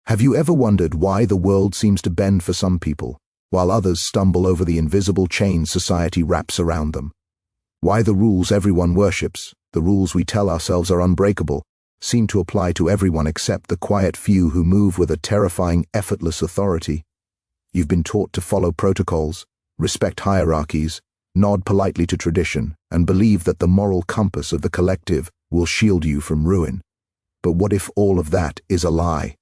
Have you ever wondered why the world seems to bend for some people, while others stumble over the invisible chains society wraps around them? Why the rules everyone worships, the rules we tell ourselves are unbreakable, seem to apply to everyone except the quiet few who move with a terrifying, effortless authority? You've been taught to follow protocols, respect hierarchies, nod politely to tradition, and believe that the moral compass of the collective will shield you from ruin. But what if all of that is a lie?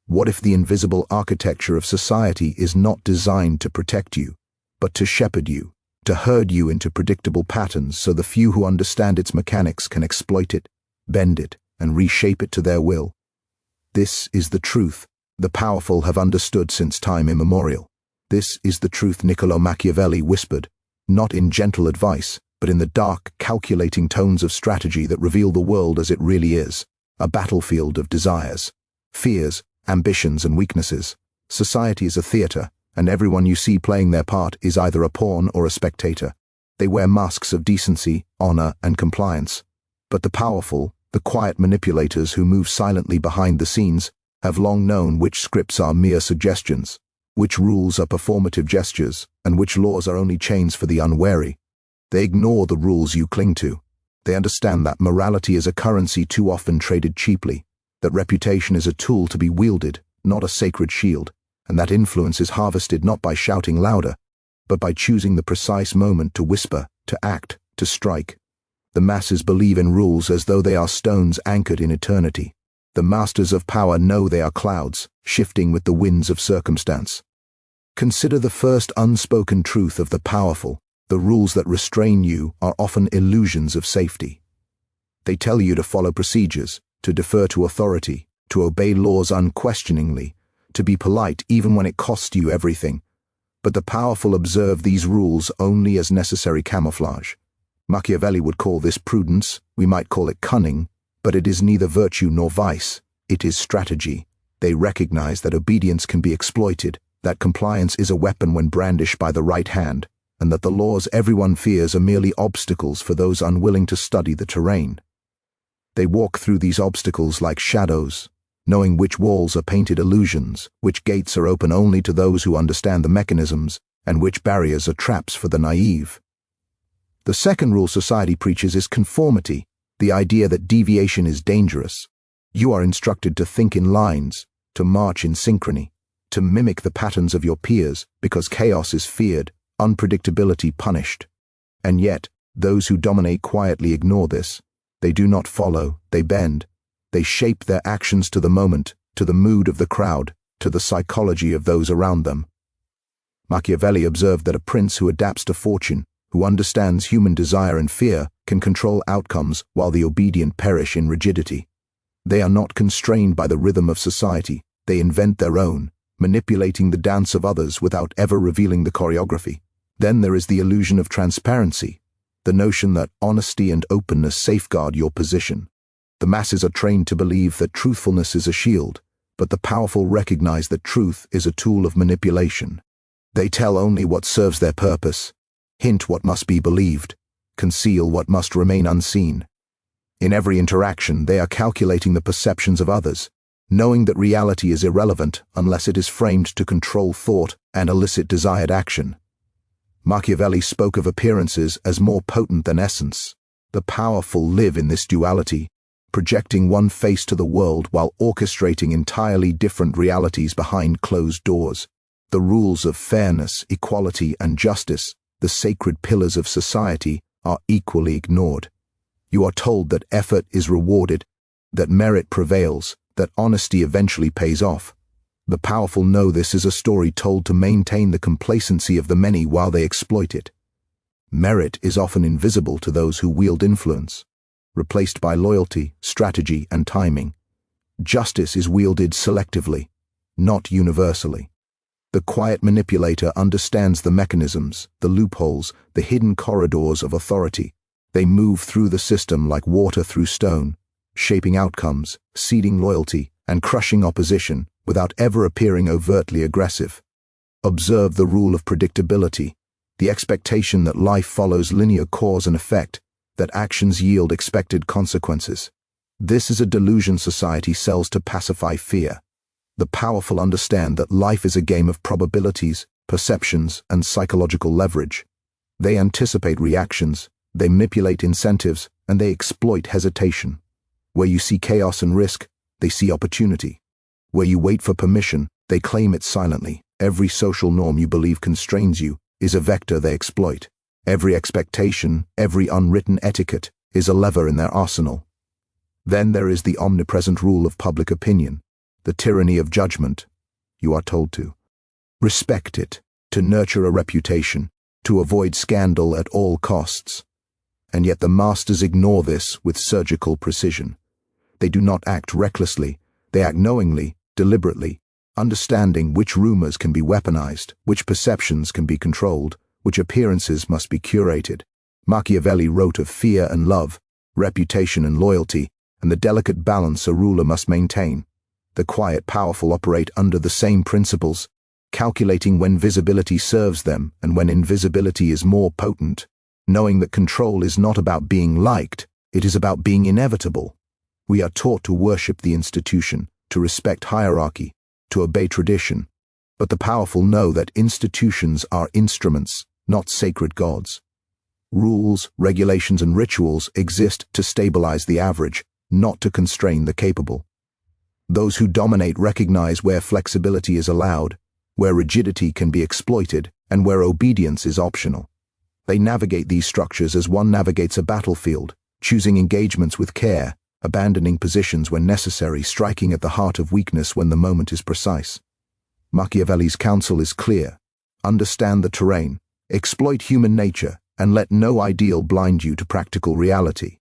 What if the invisible architecture of society is not designed to protect you, but to shepherd you, to herd you into predictable patterns so the few who understand its mechanics can exploit it, bend it, and reshape it to their will? This is the truth the powerful have understood since time immemorial. This is the truth Niccolo Machiavelli whispered, not in gentle advice, but in the dark, calculating tones of strategy that reveal the world as it really is, a battlefield of desires, fears, ambitions, and weaknesses. Society is a theater, and everyone you see playing their part is either a pawn or a spectator. They wear masks of decency, honor, and compliance. But the powerful, the quiet manipulators who move silently behind the scenes, have long known which scripts are mere suggestions, which rules are performative gestures, and which laws are only chains for the unwary. They ignore the rules you cling to. They understand that morality is a currency too often traded cheaply, that reputation is a tool to be wielded, not a sacred shield, and that influence is harvested not by shouting louder, but by choosing the precise moment to whisper, to act, to strike. The masses believe in rules as though they are stones anchored in eternity. The masters of power know they are clouds, shifting with the winds of circumstance. Consider the first unspoken truth of the powerful. The rules that restrain you are often illusions of safety. They tell you to follow procedures, to defer to authority, to obey laws unquestioningly, to be polite even when it costs you everything. But the powerful observe these rules only as necessary camouflage. Machiavelli would call this prudence, we might call it cunning, but it is neither virtue nor vice, it is strategy. They recognize that obedience can be exploited, that compliance is a weapon when brandished by the right hand, and that the laws everyone fears are merely obstacles for those unwilling to study the terrain. They walk through these obstacles like shadows, knowing which walls are painted illusions, which gates are open only to those who understand the mechanisms, and which barriers are traps for the naive. The second rule society preaches is conformity, the idea that deviation is dangerous. You are instructed to think in lines, to march in synchrony, to mimic the patterns of your peers, because chaos is feared, unpredictability punished. And yet, those who dominate quietly ignore this. They do not follow, they bend. They shape their actions to the moment, to the mood of the crowd, to the psychology of those around them. Machiavelli observed that a prince who adapts to fortune, who understands human desire and fear, can control outcomes while the obedient perish in rigidity. They are not constrained by the rhythm of society, they invent their own, manipulating the dance of others without ever revealing the choreography. Then there is the illusion of transparency, the notion that honesty and openness safeguard your position. The masses are trained to believe that truthfulness is a shield, but the powerful recognize that truth is a tool of manipulation. They tell only what serves their purpose, hint what must be believed, conceal what must remain unseen. In every interaction, they are calculating the perceptions of others, knowing that reality is irrelevant unless it is framed to control thought and elicit desired action. Machiavelli spoke of appearances as more potent than essence. The powerful live in this duality, projecting one face to the world while orchestrating entirely different realities behind closed doors. The rules of fairness, equality, and justice, the sacred pillars of society, are equally ignored. You are told that effort is rewarded, that merit prevails, that honesty eventually pays off. The powerful know this is a story told to maintain the complacency of the many while they exploit it. Merit is often invisible to those who wield influence, replaced by loyalty, strategy, and timing. Justice is wielded selectively, not universally. The quiet manipulator understands the mechanisms, the loopholes, the hidden corridors of authority. They move through the system like water through stone, shaping outcomes, seeding loyalty, and crushing opposition without ever appearing overtly aggressive. Observe the rule of predictability, the expectation that life follows linear cause and effect, that actions yield expected consequences. This is a delusion society sells to pacify fear. The powerful understand that life is a game of probabilities, perceptions, and psychological leverage. They anticipate reactions, they manipulate incentives, and they exploit hesitation. Where you see chaos and risk, they see opportunity. Where you wait for permission, they claim it silently. Every social norm you believe constrains you is a vector they exploit. Every expectation, every unwritten etiquette is a lever in their arsenal. Then there is the omnipresent rule of public opinion, the tyranny of judgment. You are told to respect it, to nurture a reputation, to avoid scandal at all costs. And yet the masters ignore this with surgical precision. They do not act recklessly, they act knowingly, deliberately, understanding which rumors can be weaponized, which perceptions can be controlled, which appearances must be curated. Machiavelli wrote of fear and love, reputation and loyalty, and the delicate balance a ruler must maintain. The quiet powerful operate under the same principles, calculating when visibility serves them and when invisibility is more potent, knowing that control is not about being liked, it is about being inevitable. We are taught to worship the institution, to respect hierarchy, to obey tradition, but the powerful know that institutions are instruments, not sacred gods. Rules, regulations, and rituals exist to stabilize the average, not to constrain the capable. Those who dominate recognize where flexibility is allowed, where rigidity can be exploited, and where obedience is optional. They navigate these structures as one navigates a battlefield, choosing engagements with care, abandoning positions when necessary, striking at the heart of weakness when the moment is precise. Machiavelli's counsel is clear. Understand the terrain, exploit human nature, and let no ideal blind you to practical reality.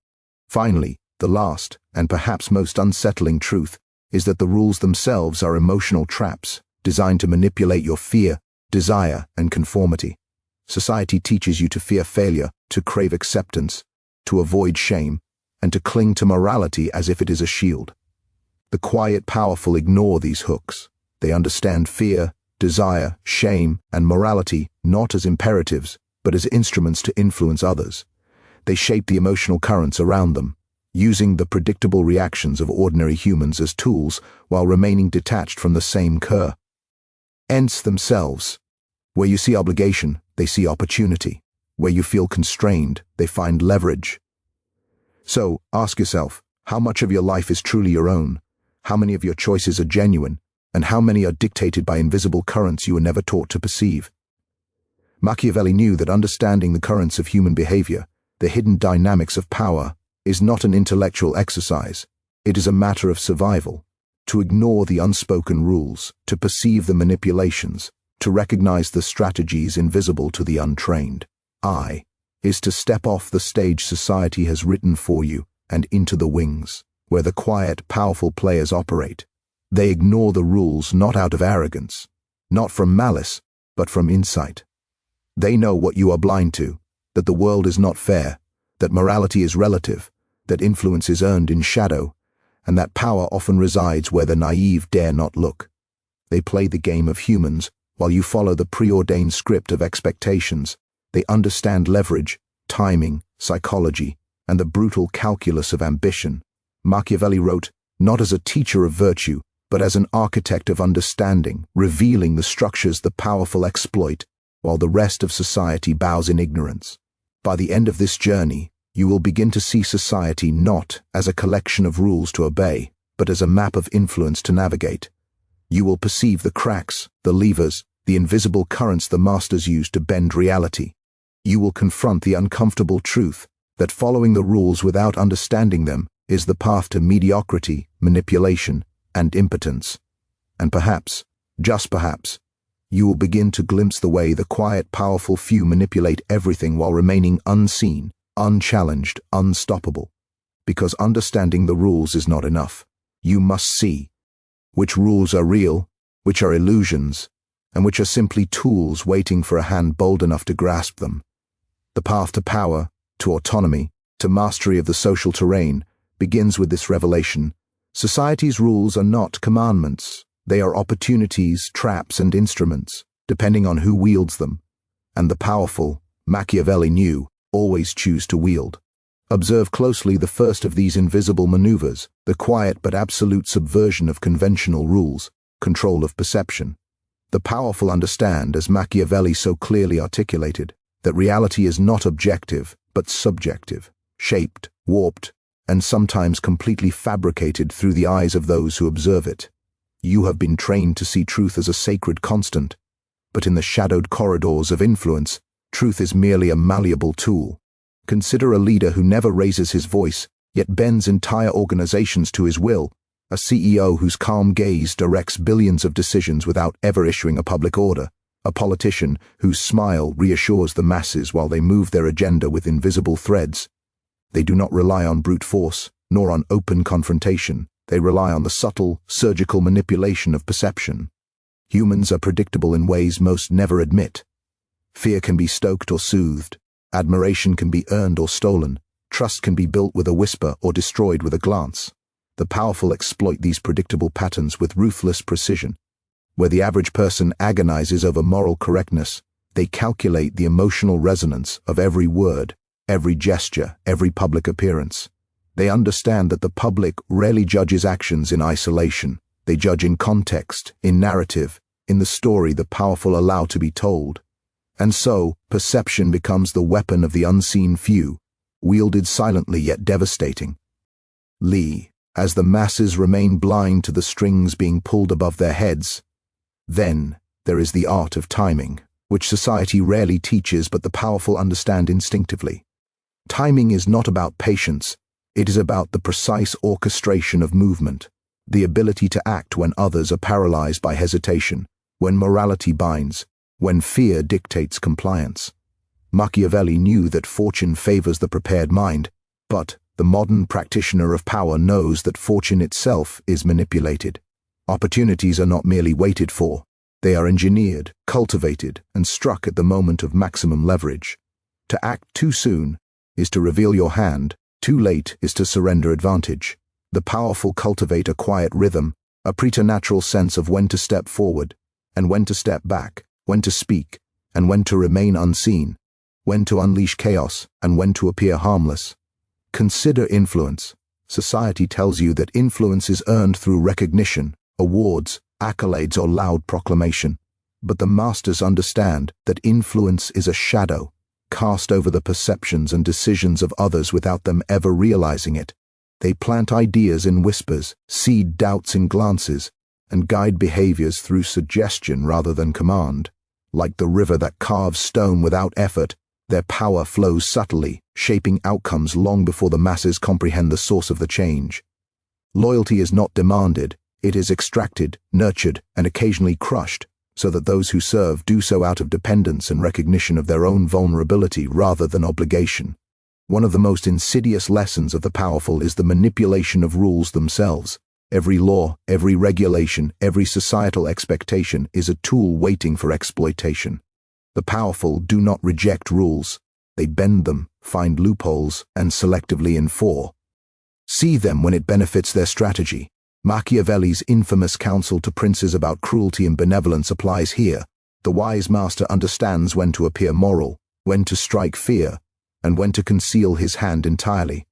Finally, the last, and perhaps most unsettling truth, is that the rules themselves are emotional traps, designed to manipulate your fear, desire, and conformity. Society teaches you to fear failure, to crave acceptance, to avoid shame, and to cling to morality as if it is a shield. The quiet powerful ignore these hooks. They understand fear, desire, shame, and morality not as imperatives, but as instruments to influence others. They shape the emotional currents around them, using the predictable reactions of ordinary humans as tools while remaining detached from the same current. Ents themselves. Where you see obligation, they see opportunity. Where you feel constrained, they find leverage. So, ask yourself, how much of your life is truly your own? How many of your choices are genuine? And how many are dictated by invisible currents you were never taught to perceive? Machiavelli knew that understanding the currents of human behavior, the hidden dynamics of power, is not an intellectual exercise. It is a matter of survival. To ignore the unspoken rules, to perceive the manipulations, to recognize the strategies invisible to the untrained, is to step off the stage society has written for you and into the wings, where the quiet, powerful players operate. They ignore the rules not out of arrogance, not from malice, but from insight. They know what you are blind to, that the world is not fair, that morality is relative, that influence is earned in shadow, and that power often resides where the naive dare not look. They play the game of humans while you follow the preordained script of expectations. They understand leverage, timing, psychology, and the brutal calculus of ambition. Machiavelli wrote, not as a teacher of virtue, but as an architect of understanding, revealing the structures the powerful exploit, while the rest of society bows in ignorance. By the end of this journey, you will begin to see society not as a collection of rules to obey, but as a map of influence to navigate. You will perceive the cracks, the levers, the invisible currents the masters use to bend reality. You will confront the uncomfortable truth that following the rules without understanding them is the path to mediocrity, manipulation, and impotence. And perhaps, just perhaps, you will begin to glimpse the way the quiet, powerful few manipulate everything while remaining unseen, unchallenged, unstoppable. Because understanding the rules is not enough. You must see which rules are real, which are illusions, and which are simply tools waiting for a hand bold enough to grasp them. The path to power, to autonomy, to mastery of the social terrain begins with this revelation. Society's rules are not commandments. They are opportunities, traps, and instruments, depending on who wields them. And the powerful, Machiavelli knew, always choose to wield. Observe closely the first of these invisible maneuvers, the quiet but absolute subversion of conventional rules. control of perception. The powerful understand, as Machiavelli so clearly articulated, that reality is not objective, but subjective, shaped, warped, and sometimes completely fabricated through the eyes of those who observe it. You have been trained to see truth as a sacred constant, but in the shadowed corridors of influence, truth is merely a malleable tool. Consider a leader who never raises his voice, yet bends entire organizations to his will, a CEO whose calm gaze directs billions of decisions without ever issuing a public order, a politician whose smile reassures the masses while they move their agenda with invisible threads. They do not rely on brute force, nor on open confrontation. They rely on the subtle, surgical manipulation of perception. Humans are predictable in ways most never admit. Fear can be stoked or soothed. Admiration can be earned or stolen. Trust can be built with a whisper or destroyed with a glance. The powerful exploit these predictable patterns with ruthless precision. Where the average person agonizes over moral correctness, they calculate the emotional resonance of every word, every gesture, every public appearance. They understand that the public rarely judges actions in isolation. They judge in context, in narrative, in the story the powerful allow to be told. And so, perception becomes the weapon of the unseen few, wielded silently yet devastating. Lee, as the masses remain blind to the strings being pulled above their heads. Then, there is the art of timing, which society rarely teaches but the powerful understand instinctively. Timing is not about patience, it is about the precise orchestration of movement, the ability to act when others are paralyzed by hesitation, when morality binds, when fear dictates compliance. Machiavelli knew that fortune favors the prepared mind, but the modern practitioner of power knows that fortune itself is manipulated. Opportunities are not merely waited for, they are engineered, cultivated, and struck at the moment of maximum leverage. To act too soon is to reveal your hand, too late is to surrender advantage. The powerful cultivate a quiet rhythm, a preternatural sense of when to step forward, and when to step back, when to speak, and when to remain unseen, when to unleash chaos, and when to appear harmless. Consider influence. Society tells you that influence is earned through recognition, awards, accolades, or loud proclamation. But the masters understand that influence is a shadow, cast over the perceptions and decisions of others without them ever realizing it. They plant ideas in whispers, seed doubts in glances, and guide behaviors through suggestion rather than command. Like the river that carves stone without effort, their power flows subtly, shaping outcomes long before the masses comprehend the source of the change. Loyalty is not demanded, it is extracted, nurtured, and occasionally crushed, so that those who serve do so out of dependence and recognition of their own vulnerability rather than obligation. One of the most insidious lessons of the powerful is the manipulation of rules themselves. Every law, every regulation, every societal expectation is a tool waiting for exploitation. The powerful do not reject rules. They bend them, find loopholes, and selectively enforce. See them when it benefits their strategy. Machiavelli's infamous counsel to princes about cruelty and benevolence applies here. The wise master understands when to appear moral, when to strike fear, and when to conceal his hand entirely.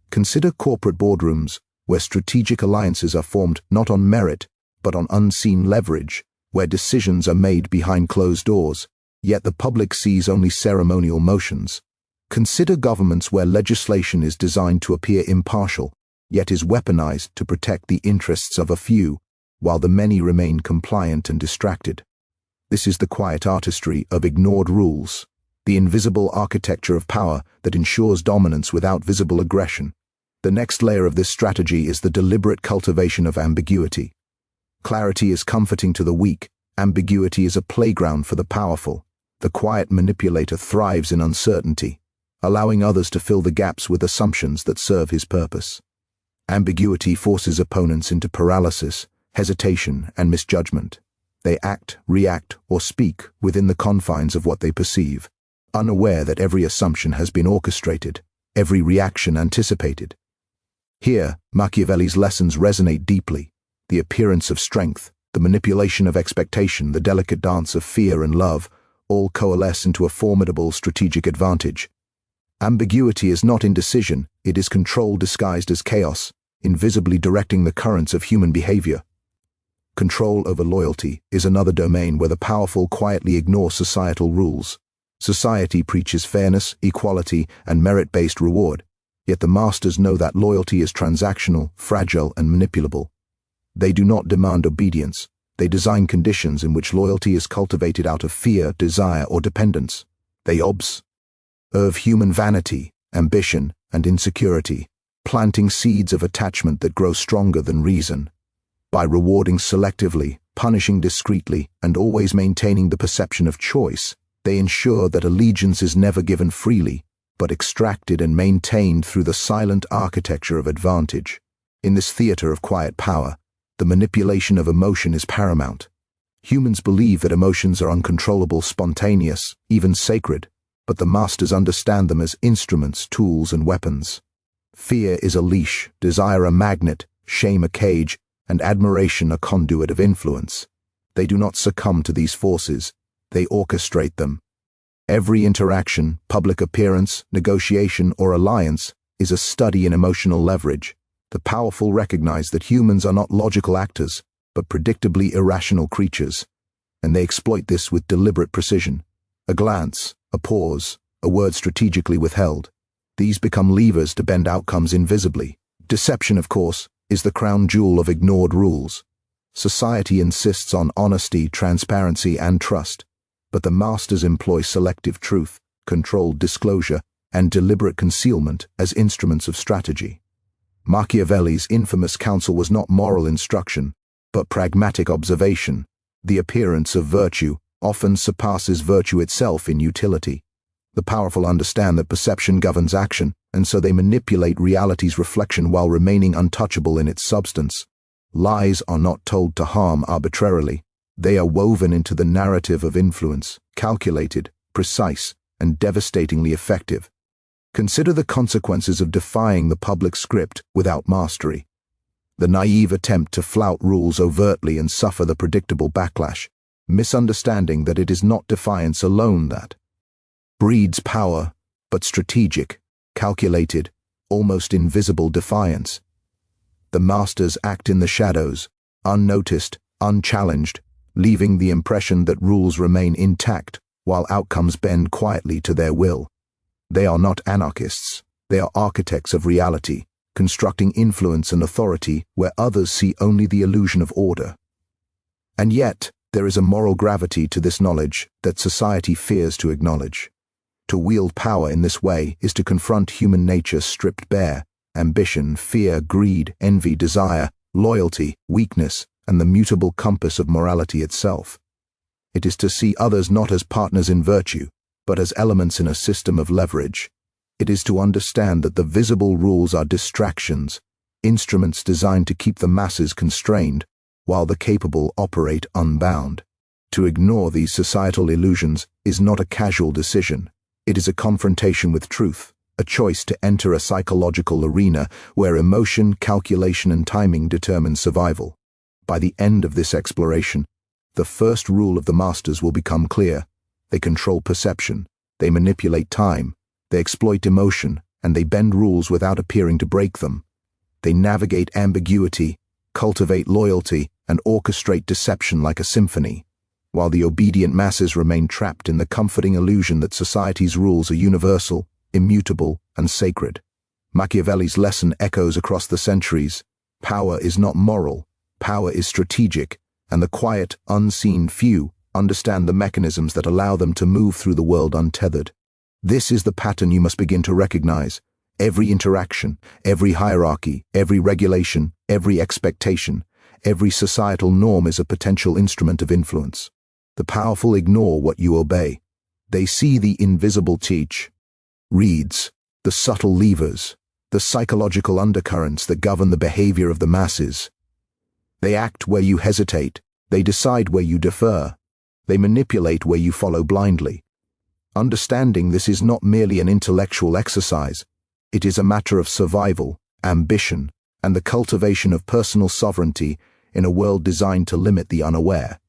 Consider corporate boardrooms, where strategic alliances are formed not on merit, but on unseen leverage, where decisions are made behind closed doors, yet the public sees only ceremonial motions. Consider governments where legislation is designed to appear impartial, yet is weaponized to protect the interests of a few, while the many remain compliant and distracted. This is the quiet artistry of ignored rules, the invisible architecture of power that ensures dominance without visible aggression. The next layer of this strategy is the deliberate cultivation of ambiguity. Clarity is comforting to the weak, ambiguity is a playground for the powerful. The quiet manipulator thrives in uncertainty, allowing others to fill the gaps with assumptions that serve his purpose. Ambiguity forces opponents into paralysis, hesitation, and misjudgment. They act, react, or speak within the confines of what they perceive, unaware that every assumption has been orchestrated, every reaction anticipated. Here, Machiavelli's lessons resonate deeply. The appearance of strength, the manipulation of expectation, the delicate dance of fear and love, all coalesce into a formidable strategic advantage. Ambiguity is not indecision, it is control disguised as chaos, invisibly directing the currents of human behavior. Control over loyalty is another domain where the powerful quietly ignore societal rules. Society preaches fairness, equality, and merit-based reward, yet the masters know that loyalty is transactional, fragile, and manipulable. They do not demand obedience. They design conditions in which loyalty is cultivated out of fear, desire, or dependence. They observe human vanity, ambition, and insecurity, planting seeds of attachment that grow stronger than reason. By rewarding selectively, punishing discreetly, and always maintaining the perception of choice, they ensure that allegiance is never given freely, but extracted and maintained through the silent architecture of advantage. In this theater of quiet power, the manipulation of emotion is paramount. Humans believe that emotions are uncontrollable, spontaneous, even sacred, but the masters understand them as instruments, tools, and weapons. Fear is a leash, desire a magnet, shame a cage, and admiration a conduit of influence. They do not succumb to these forces, they orchestrate them. Every interaction, public appearance, negotiation, or alliance is a study in emotional leverage. The powerful recognize that humans are not logical actors, but predictably irrational creatures, and they exploit this with deliberate precision. A glance, a pause, a word strategically withheld. These become levers to bend outcomes invisibly. Deception, of course, is the crown jewel of ignored rules. Society insists on honesty, transparency, and trust, but the masters employ selective truth, controlled disclosure, and deliberate concealment as instruments of strategy. Machiavelli's infamous counsel was not moral instruction, but pragmatic observation. The appearance of virtue often surpasses virtue itself in utility. The powerful understand that perception governs action, and so they manipulate reality's reflection while remaining untouchable in its substance. Lies are not told to harm arbitrarily. They are woven into the narrative of influence, calculated, precise, and devastatingly effective. Consider the consequences of defying the public script without mastery. The naive attempt to flout rules overtly and suffer the predictable backlash, misunderstanding that it is not defiance alone that breeds power, but strategic, calculated, almost invisible defiance. The masters act in the shadows, unnoticed, unchallenged, leaving the impression that rules remain intact while outcomes bend quietly to their will. They are not anarchists, they are architects of reality, constructing influence and authority where others see only the illusion of order. And yet, there is a moral gravity to this knowledge that society fears to acknowledge. To wield power in this way is to confront human nature stripped bare: ambition, fear, greed, envy, desire, loyalty, weakness, and the mutable compass of morality itself. It is to see others not as partners in virtue, but as elements in a system of leverage. It is to understand that the visible rules are distractions, instruments designed to keep the masses constrained, while the capable operate unbound. To ignore these societal illusions is not a casual decision. It is a confrontation with truth, a choice to enter a psychological arena where emotion, calculation, and timing determine survival. By the end of this exploration, the first rule of the masters will become clear. They control perception, they manipulate time, they exploit emotion, and they bend rules without appearing to break them. They navigate ambiguity, cultivate loyalty, and orchestrate deception like a symphony, while the obedient masses remain trapped in the comforting illusion that society's rules are universal, immutable, and sacred. Machiavelli's lesson echoes across the centuries. Power is not moral, power is strategic, and the quiet, unseen few understand the mechanisms that allow them to move through the world untethered. This is the pattern you must begin to recognize. Every interaction, every hierarchy, every regulation, every expectation, every societal norm is a potential instrument of influence. The powerful ignore what you obey. They see the invisible reeds, the subtle levers, the psychological undercurrents that govern the behavior of the masses. They act where you hesitate, they decide where you defer, they manipulate where you follow blindly. Understanding this is not merely an intellectual exercise, it is a matter of survival, ambition, and the cultivation of personal sovereignty in a world designed to limit the unaware.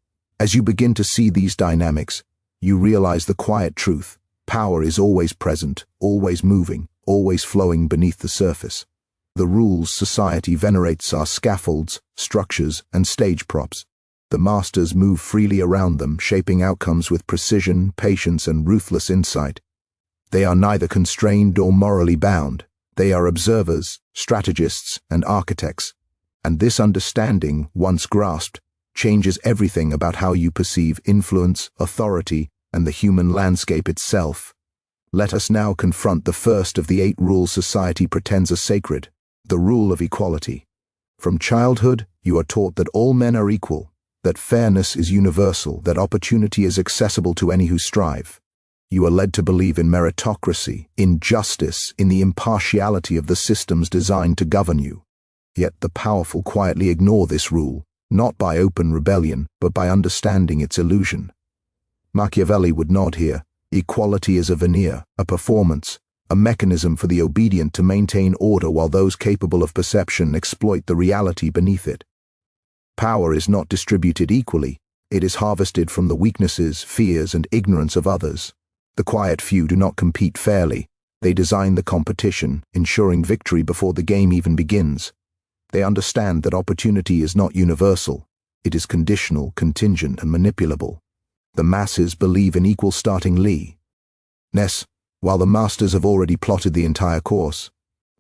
As you begin to see these dynamics, you realize the quiet truth: power is always present, always moving, always flowing beneath the surface. The rules society venerates are scaffolds, structures, and stage props, The masters move freely around them, shaping outcomes with precision, patience, and ruthless insight. They are neither constrained nor morally bound. They are observers, strategists, and architects. And this understanding, once grasped, changes everything about how you perceive influence, authority, and the human landscape itself. Let us now confront the first of the 8 rules society pretends are sacred, the rule of equality. From childhood, you are taught that all men are equal, that fairness is universal, that opportunity is accessible to any who strive. You are led to believe in meritocracy, in justice, in the impartiality of the systems designed to govern you. Yet the powerful quietly ignore this rule, not by open rebellion, but by understanding its illusion. Machiavelli would nod here. Equality is a veneer, a performance, a mechanism for the obedient to maintain order while those capable of perception exploit the reality beneath it. Power is not distributed equally, it is harvested from the weaknesses, fears, and ignorance of others. The quiet few do not compete fairly, they design the competition, ensuring victory before the game even begins. They understand that opportunity is not universal, it is conditional, contingent, and manipulable. The masses believe in equal starting lee. While the masters have already plotted the entire course.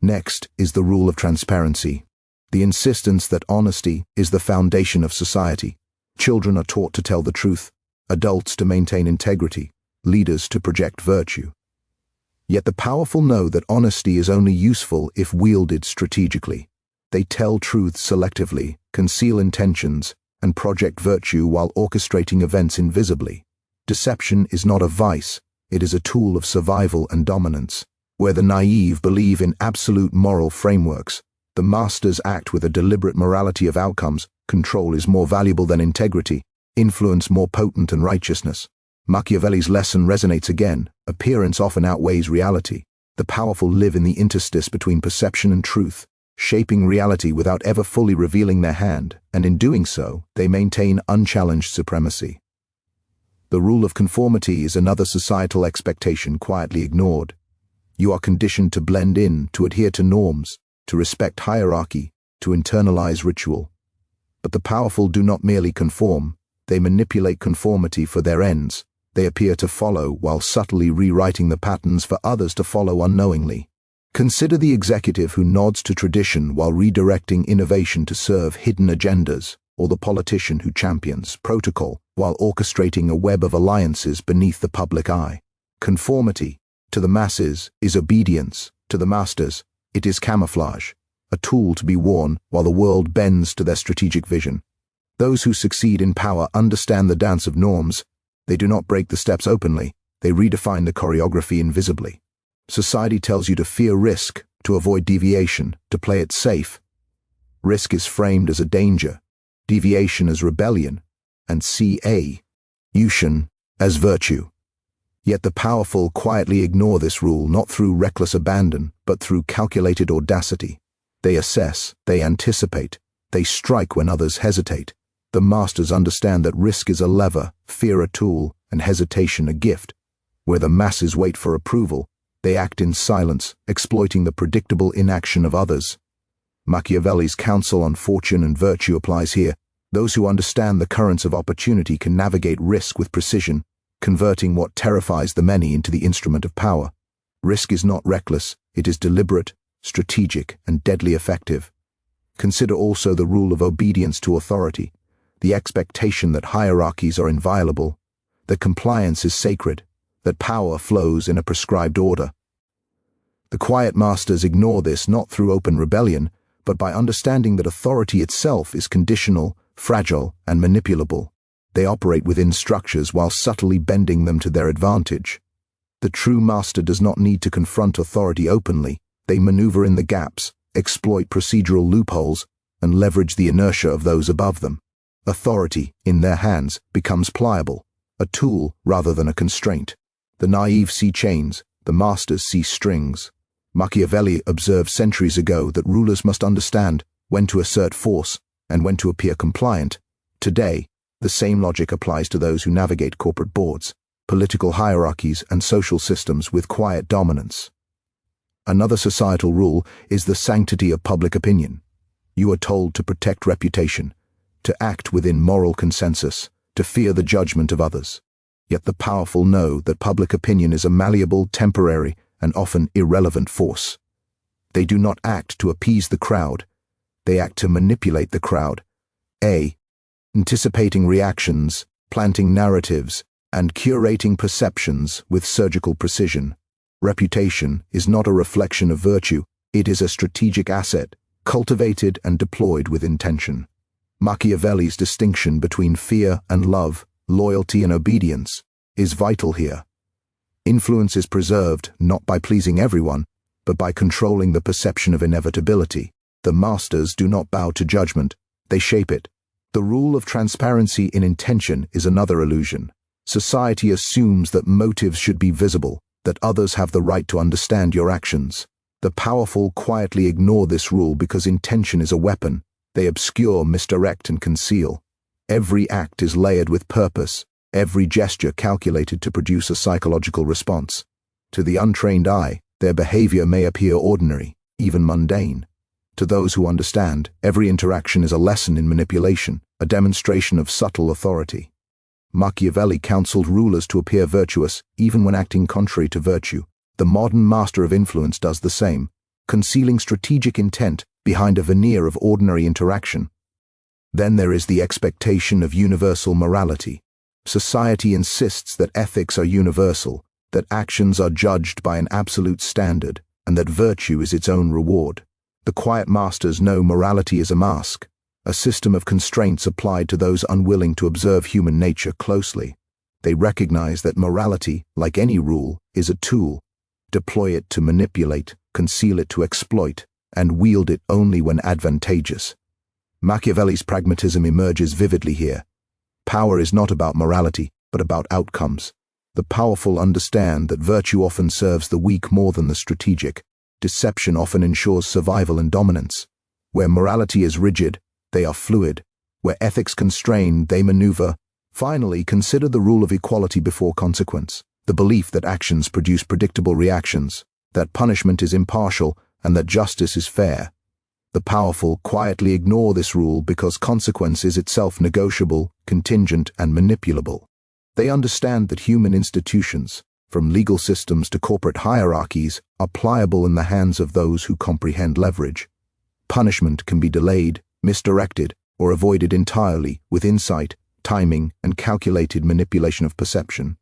Next is the rule of transparency, the insistence that honesty is the foundation of society. Children are taught to tell the truth, adults to maintain integrity, leaders to project virtue. Yet the powerful know that honesty is only useful if wielded strategically. They tell truths selectively, conceal intentions, and project virtue while orchestrating events invisibly. Deception is not a vice, it is a tool of survival and dominance. Where the naive believe in absolute moral frameworks, the masters act with a deliberate morality of outcomes. Control is more valuable than integrity, influence more potent than righteousness. Machiavelli's lesson resonates again. Appearance often outweighs reality. The powerful live in the interstice between perception and truth, shaping reality without ever fully revealing their hand, and in doing so, they maintain unchallenged supremacy. The rule of conformity is another societal expectation quietly ignored. You are conditioned to blend in, to adhere to norms, to respect hierarchy, to internalize ritual. But the powerful do not merely conform, they manipulate conformity for their ends. They appear to follow while subtly rewriting the patterns for others to follow unknowingly. Consider the executive who nods to tradition while redirecting innovation to serve hidden agendas, or the politician who champions protocol while orchestrating a web of alliances beneath the public eye. Conformity, to the masses, is obedience. To the masters, it is camouflage, a tool to be worn while the world bends to their strategic vision. Those who succeed in power understand the dance of norms. They do not break the steps openly, they redefine the choreography invisibly. Society tells you to fear risk, to avoid deviation, to play it safe. Risk is framed as a danger, deviation as rebellion, and caution as virtue. Yet the powerful quietly ignore this rule not through reckless abandon, but through calculated audacity. They assess, they anticipate, they strike when others hesitate. The masters understand that risk is a lever, fear a tool, and hesitation a gift. Where the masses wait for approval, they act in silence, exploiting the predictable inaction of others. Machiavelli's counsel on fortune and virtue applies here. Those who understand the currents of opportunity can navigate risk with precision, converting what terrifies the many into the instrument of power. Risk is not reckless, it is deliberate, strategic, and deadly effective. Consider also the rule of obedience to authority, the expectation that hierarchies are inviolable, that compliance is sacred, that power flows in a prescribed order. The quiet masters ignore this not through open rebellion, but by understanding that authority itself is conditional, fragile, and manipulable. They operate within structures while subtly bending them to their advantage. The true master does not need to confront authority openly. They maneuver in the gaps, exploit procedural loopholes, and leverage the inertia of those above them. Authority, in their hands, becomes pliable, a tool rather than a constraint. The naive see chains, the masters see strings. Machiavelli observed centuries ago that rulers must understand when to assert force and when to appear compliant. Today, the same logic applies to those who navigate corporate boards, political hierarchies, and social systems with quiet dominance. Another societal rule is the sanctity of public opinion. You are told to protect reputation, to act within moral consensus, to fear the judgment of others. Yet the powerful know that public opinion is a malleable, temporary, and often irrelevant force. They do not act to appease the crowd. They act to manipulate the crowd. Anticipating reactions, planting narratives, and curating perceptions with surgical precision. Reputation is not a reflection of virtue, it is a strategic asset, cultivated and deployed with intention. Machiavelli's distinction between fear and love, loyalty and obedience, is vital here. Influence is preserved not by pleasing everyone, but by controlling the perception of inevitability. The masters do not bow to judgment, they shape it. The rule of transparency in intention is another illusion. Society assumes that motives should be visible, that others have the right to understand your actions. The powerful quietly ignore this rule because intention is a weapon. They obscure, misdirect, and conceal. Every act is layered with purpose, every gesture calculated to produce a psychological response. To the untrained eye, their behavior may appear ordinary, even mundane. To those who understand, every interaction is a lesson in manipulation, a demonstration of subtle authority. Machiavelli counseled rulers to appear virtuous, even when acting contrary to virtue. The modern master of influence does the same, concealing strategic intent behind a veneer of ordinary interaction. Then there is the expectation of universal morality. Society insists that ethics are universal, that actions are judged by an absolute standard, and that virtue is its own reward. The quiet masters know morality is a mask, a system of constraints applied to those unwilling to observe human nature closely. They recognize that morality, like any rule, is a tool. Deploy it to manipulate, conceal it to exploit, and wield it only when advantageous. Machiavelli's pragmatism emerges vividly here. Power is not about morality, but about outcomes. The powerful understand that virtue often serves the weak more than the strategic. Deception often ensures survival and dominance. Where morality is rigid, they are fluid. Where ethics constrain, they maneuver. Finally, consider the rule of equality before consequence. The belief that actions produce predictable reactions, that punishment is impartial, and that justice is fair. The powerful quietly ignore this rule because consequence is itself negotiable, contingent, and manipulable. They understand that human institutions, from legal systems to corporate hierarchies, are pliable in the hands of those who comprehend leverage. Punishment can be delayed, misdirected, or avoided entirely with insight, timing, and calculated manipulation of perception.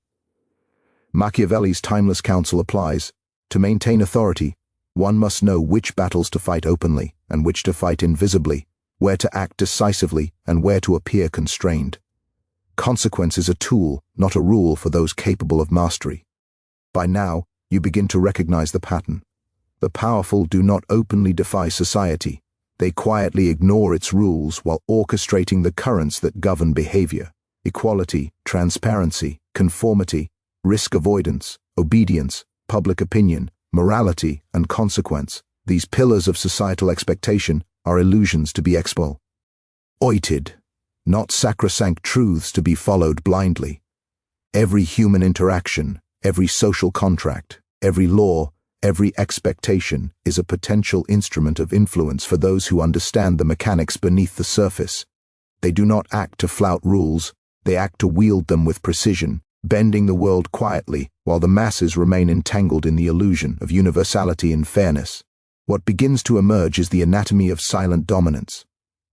Machiavelli's timeless counsel applies. To maintain authority, one must know which battles to fight openly and which to fight invisibly, where to act decisively and where to appear constrained. Consequence is a tool, not a rule for those capable of mastery. By now, you begin to recognize the pattern. The powerful do not openly defy society. They quietly ignore its rules while orchestrating the currents that govern behavior. Equality, transparency, conformity, risk avoidance, obedience, public opinion, morality, and consequence. These pillars of societal expectation are illusions to be exploited, not sacrosanct truths to be followed blindly. Every human interaction, every social contract, every law, every expectation is a potential instrument of influence for those who understand the mechanics beneath the surface. They do not act to flout rules, they act to wield them with precision, bending the world quietly while the masses remain entangled in the illusion of universality and fairness. What begins to emerge is the anatomy of silent dominance.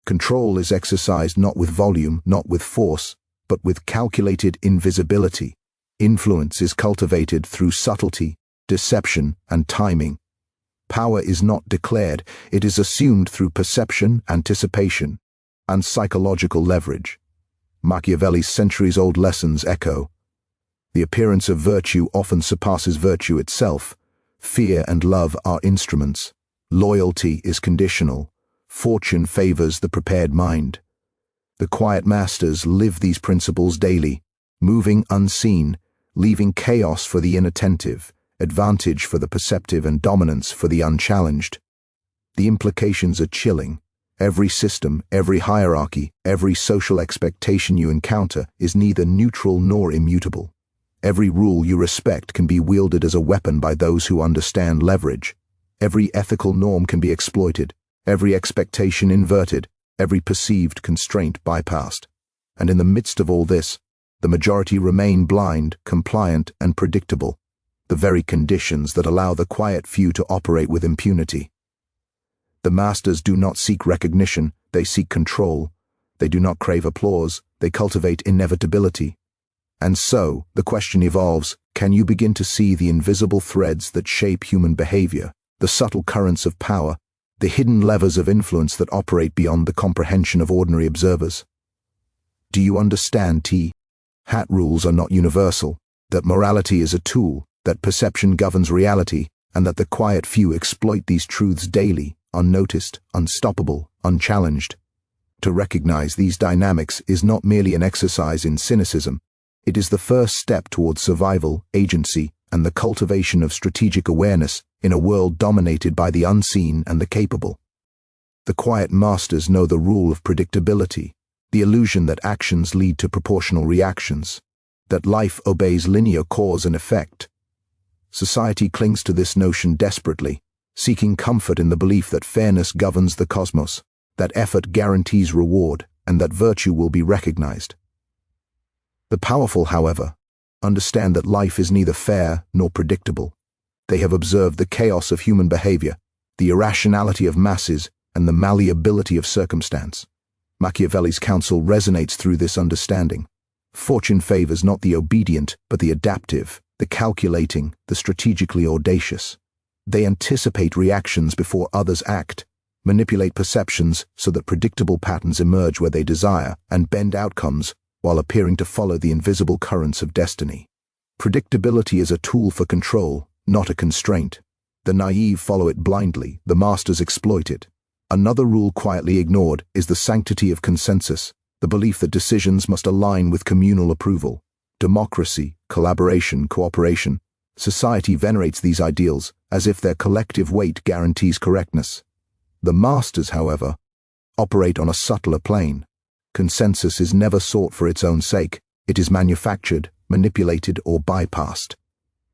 Control is exercised not with volume, not with force, but with calculated invisibility. Influence is cultivated through subtlety, deception, and timing. Power is not declared, it is assumed through perception, anticipation, and psychological leverage. Machiavelli's centuries-old lessons echo. The appearance of virtue often surpasses virtue itself. Fear and love are instruments. Loyalty is conditional. Fortune favors the prepared mind. The quiet masters live these principles daily, moving unseen, leaving chaos for the inattentive, advantage for the perceptive, and dominance for the unchallenged. The implications are chilling. Every system, every hierarchy, every social expectation you encounter is neither neutral nor immutable. Every rule you respect can be wielded as a weapon by those who understand leverage. Every ethical norm can be exploited, every expectation inverted, every perceived constraint bypassed. And in the midst of all this, the majority remain blind, compliant, and predictable, the very conditions that allow the quiet few to operate with impunity. The masters do not seek recognition, they seek control. They do not crave applause, they cultivate inevitability. And so, the question evolves, can you begin to see the invisible threads that shape human behavior, the subtle currents of power, the hidden levers of influence that operate beyond the comprehension of ordinary observers? Do you understand Hat rules are not universal, that morality is a tool, that perception governs reality, and that the quiet few exploit these truths daily, unnoticed, unstoppable, unchallenged? To recognize these dynamics is not merely an exercise in cynicism, it is the first step towards survival, agency, and the cultivation of strategic awareness in a world dominated by the unseen and the capable. The quiet masters know the rule of predictability, the illusion that actions lead to proportional reactions, that life obeys linear cause and effect. Society clings to this notion desperately, seeking comfort in the belief that fairness governs the cosmos, that effort guarantees reward, and that virtue will be recognized. The powerful, however, understand that life is neither fair nor predictable. They have observed the chaos of human behavior, the irrationality of masses, and the malleability of circumstance. Machiavelli's counsel resonates through this understanding. Fortune favors not the obedient, but the adaptive, the calculating, the strategically audacious. They anticipate reactions before others act, manipulate perceptions so that predictable patterns emerge where they desire, and bend outcomes while appearing to follow the invisible currents of destiny. Predictability is a tool for control, not a constraint. The naive follow it blindly, the masters exploit it. Another rule quietly ignored is the sanctity of consensus, the belief that decisions must align with communal approval. Democracy, collaboration, cooperation. Society venerates these ideals as if their collective weight guarantees correctness. The masters, however, operate on a subtler plane. Consensus is never sought for its own sake. It is manufactured, manipulated, or bypassed.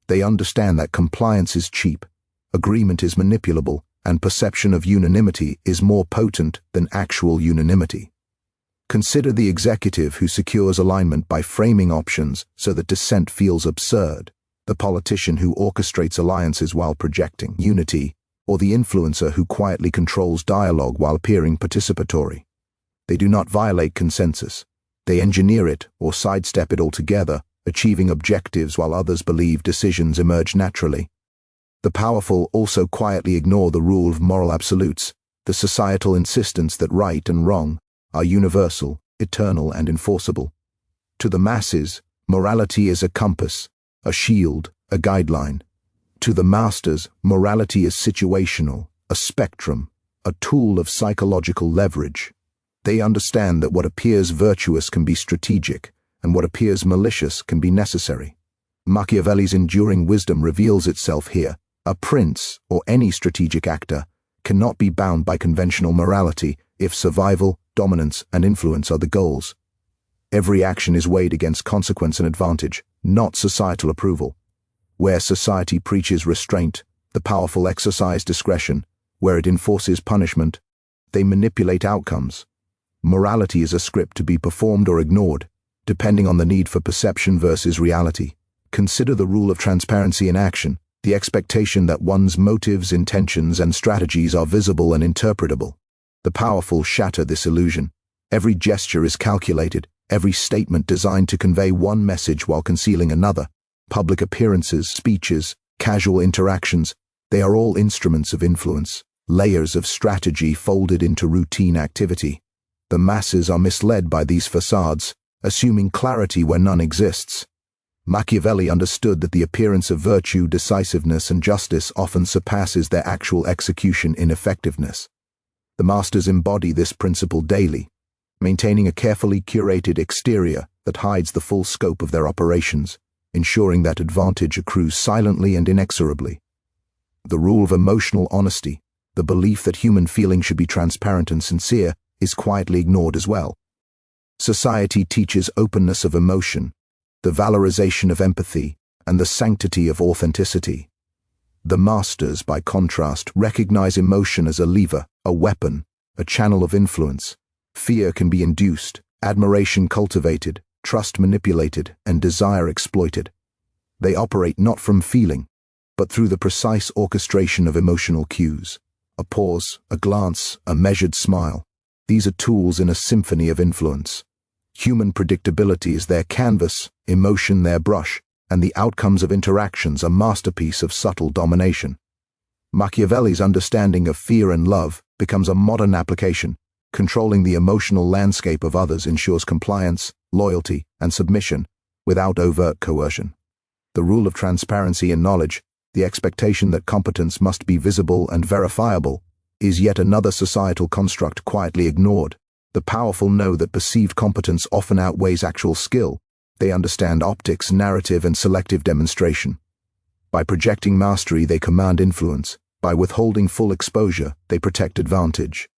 They understand that compliance is cheap, agreement is manipulable, and perception of unanimity is more potent than actual unanimity. Consider the executive who secures alignment by framing options so that dissent feels absurd, the politician who orchestrates alliances while projecting unity, or the influencer who quietly controls dialogue while appearing participatory. They do not violate consensus. They engineer it or sidestep it altogether, achieving objectives while others believe decisions emerge naturally. The powerful also quietly ignore the rule of moral absolutes, the societal insistence that right and wrong are universal, eternal, and enforceable. To the masses, morality is a compass, a shield, a guideline. To the masters, morality is situational, a spectrum, a tool of psychological leverage. They understand that what appears virtuous can be strategic, and what appears malicious can be necessary. Machiavelli's enduring wisdom reveals itself here. A prince, or any strategic actor, cannot be bound by conventional morality if survival, dominance, and influence are the goals. Every action is weighed against consequence and advantage, not societal approval. Where society preaches restraint, the powerful exercise discretion. Where it enforces punishment, they manipulate outcomes. Morality is a script to be performed or ignored, depending on the need for perception versus reality. Consider the rule of transparency in action, the expectation that one's motives, intentions, and strategies are visible and interpretable. The powerful shatter this illusion. Every gesture is calculated, every statement designed to convey one message while concealing another. Public appearances, speeches, casual interactions, they are all instruments of influence, layers of strategy folded into routine activity. The masses are misled by these facades, assuming clarity where none exists. Machiavelli understood that the appearance of virtue, decisiveness, and justice often surpasses their actual execution in effectiveness. The masters embody this principle daily, maintaining a carefully curated exterior that hides the full scope of their operations, ensuring that advantage accrues silently and inexorably. The rule of emotional honesty, the belief that human feeling should be transparent and sincere, is quietly ignored as well. Society teaches openness of emotion, the valorization of empathy, and the sanctity of authenticity. The masters, by contrast, recognize emotion as a lever, a weapon, a channel of influence, Fear can be induced, admiration cultivated, trust manipulated, and desire exploited. They operate not from feeling, but through the precise orchestration of emotional cues. A pause, a glance, a measured smile. These are tools in a symphony of influence. Human predictability is their canvas, emotion their brush, and the outcomes of interactions a masterpiece of subtle domination. Machiavelli's understanding of fear and love becomes a modern application. Controlling the emotional landscape of others ensures compliance, loyalty, and submission without overt coercion. The rule of transparency in knowledge, the expectation that competence must be visible and verifiable, is yet another societal construct quietly ignored. The powerful know that perceived competence often outweighs actual skill. They understand optics, narrative, and selective demonstration. By projecting mastery, they command influence. By withholding full exposure, they protect advantage.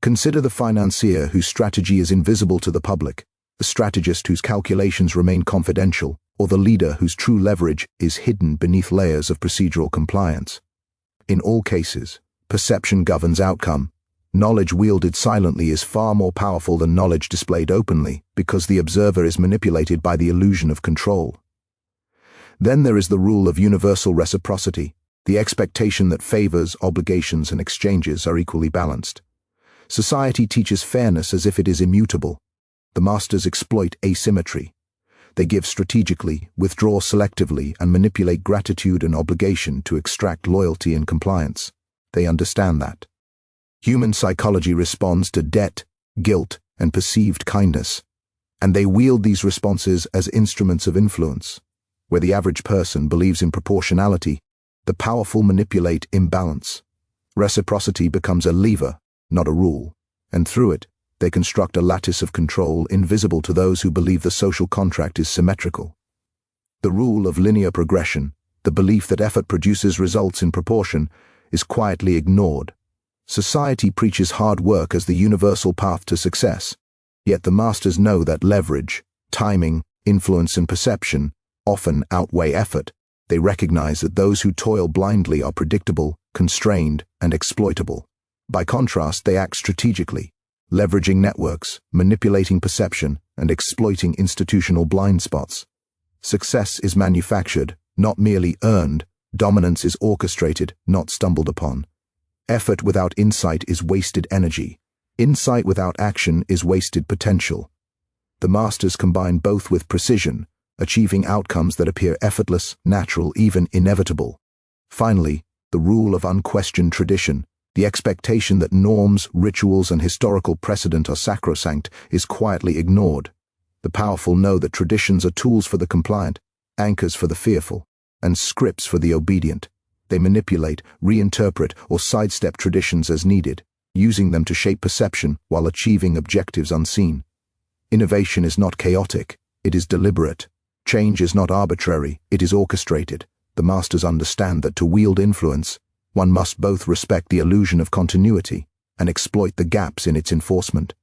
Consider the financier whose strategy is invisible to the public, the strategist whose calculations remain confidential, or the leader whose true leverage is hidden beneath layers of procedural compliance. In all cases, perception governs outcome. Knowledge wielded silently is far more powerful than knowledge displayed openly, because the observer is manipulated by the illusion of control. Then there is the rule of universal reciprocity, the expectation that favors, obligations, and exchanges are equally balanced. Society teaches fairness as if it is immutable. The masters exploit asymmetry. They give strategically, withdraw selectively, and manipulate gratitude and obligation to extract loyalty and compliance. They understand that. Human psychology responds to debt, guilt, and perceived kindness, and they wield these responses as instruments of influence. Where the average person believes in proportionality, the powerful manipulate imbalance. Reciprocity becomes a lever, not a rule, and through it, they construct a lattice of control invisible to those who believe the social contract is symmetrical. The rule of linear progression, the belief that effort produces results in proportion, is quietly ignored. Society preaches hard work as the universal path to success, yet the masters know that leverage, timing, influence, and perception often outweigh effort. They recognize that those who toil blindly are predictable, constrained, and exploitable. By contrast, they act strategically, leveraging networks, manipulating perception, and exploiting institutional blind spots. Success is manufactured, not merely earned. Dominance is orchestrated, not stumbled upon. Effort without insight is wasted energy. Insight without action is wasted potential. The masters combine both with precision, achieving outcomes that appear effortless, natural, even inevitable. Finally, the rule of unquestioned tradition, the expectation that norms, rituals, and historical precedent are sacrosanct, is quietly ignored. The powerful know that traditions are tools for the compliant, anchors for the fearful, and scripts for the obedient. They manipulate, reinterpret, or sidestep traditions as needed, using them to shape perception while achieving objectives unseen. Innovation is not chaotic, it is deliberate. Change is not arbitrary, it is orchestrated. The masters understand that to wield influence, one must both respect the illusion of continuity and exploit the gaps in its enforcement.